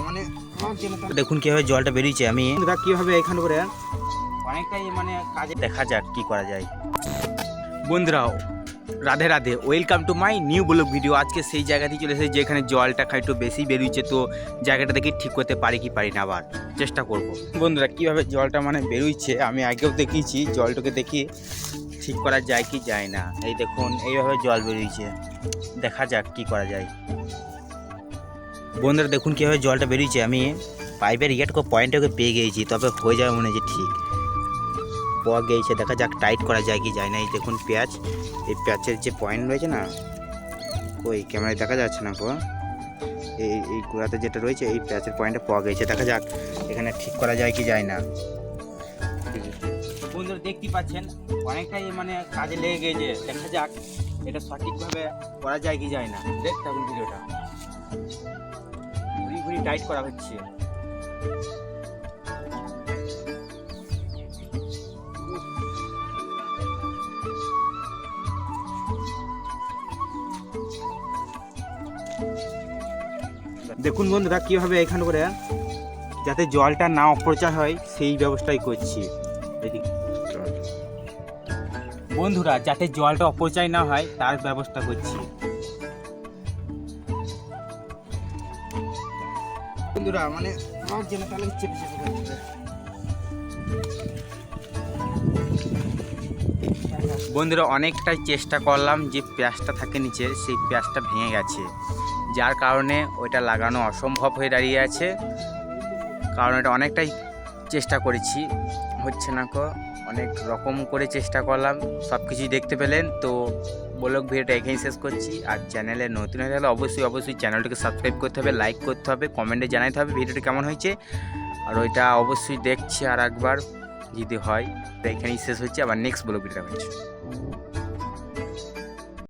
মানে দেখুন কিভাবে জলটা বেরিয়েছে। আমি কিভাবে এখানে করে অনেকটাই মানে কাজে দেখা যাক কি করা যায়। বন্ধুরা Radhe Radhe, welcome to my new blog video. আজকে সেই জায়গাতেই চলে এসেছি যেখানে জলটা একটু বেশি বেরিয়েছে, তো জায়গাটা দেখি ঠিক করতে পারি কি পারি না, আবার চেষ্টা করব। বন্ধুরা কিভাবে জলটা মানে বেরোচ্ছে আমি আগেও দেখিয়েছি, জলটাকে দেখি ঠিক করা যায় কি যায় না। এই দেখুন এইভাবে জল বেরিয়েছে, দেখা যাক কি করা যায়। বন্ধুরা দেখুন কীভাবে জলটা বেরিয়েছে। আমি পাইপের ইয়েটুকু পয়েন্টটাকে পেয়ে গিয়েছি, তবে হয়ে যাবে মনে হচ্ছে ঠিক পাওয়া গিয়েছে। দেখা যাক টাইট করা যায় কি যায় না। এই দেখুন পেঁয়াজ, এই পেঁয়াজের যে পয়েন্ট রয়েছে না, ওই ক্যামেরায় দেখা যাচ্ছে না, এই গোড়াতে যেটা রয়েছে এই পেঁয়াজের পয়েন্টটা পাওয়া গিয়েছে। দেখা যাক এখানে ঠিক করা যায় কি যায় না। বন্ধুরা দেখতেই পাচ্ছেন অনেকটাই মানে কাজে লেগে গিয়েছে। দেখা যাক এটা সঠিকভাবে করা যায় কি যায় না। দেখতে থাকুন ভিডিওটা, ঘুরি টাইট করা হচ্ছে। দেখুন বন্ধুরা কিভাবে এখানে করে যাতে জলটা না অপচয় হয় সেই ব্যবস্থাই করছি। বন্ধুরা যাতে জলটা অপচয় না হয় তার ব্যবস্থা করছি। বন্ধুরা মানে বন্ধুরা অনেকটাই চেষ্টা করলাম, যে পেঁয়াজটা থাকে নিচের সেই পেঁয়াজটা ভেঙে গেছে, যার কারণে ওইটা লাগানো অসম্ভব হয়ে দাঁড়িয়ে আছে। কারণ এটা অনেকটাই চেষ্টা করেছি, হচ্ছে না অনেক রকম করে চেষ্টা করলাম, সব কিছুই দেখতে পেলেন। তো ব্লগ ভিডিওটা এখানেই শেষ করছি। আর চ্যানেলে নতুন হয়ে গেলে অবশ্যই চ্যানেলটাকে সাবস্ক্রাইব করতে হবে, লাইক করতে হবে, কমেন্টে জানাতে হবে ভিডিওটা কেমন হয়েছে। আর ওইটা অবশ্যই দেখছি আর একবার যদি হয়। তো এখানেই শেষ হচ্ছে, আবার নেক্সট ব্লগ ভিডিওটা হচ্ছে।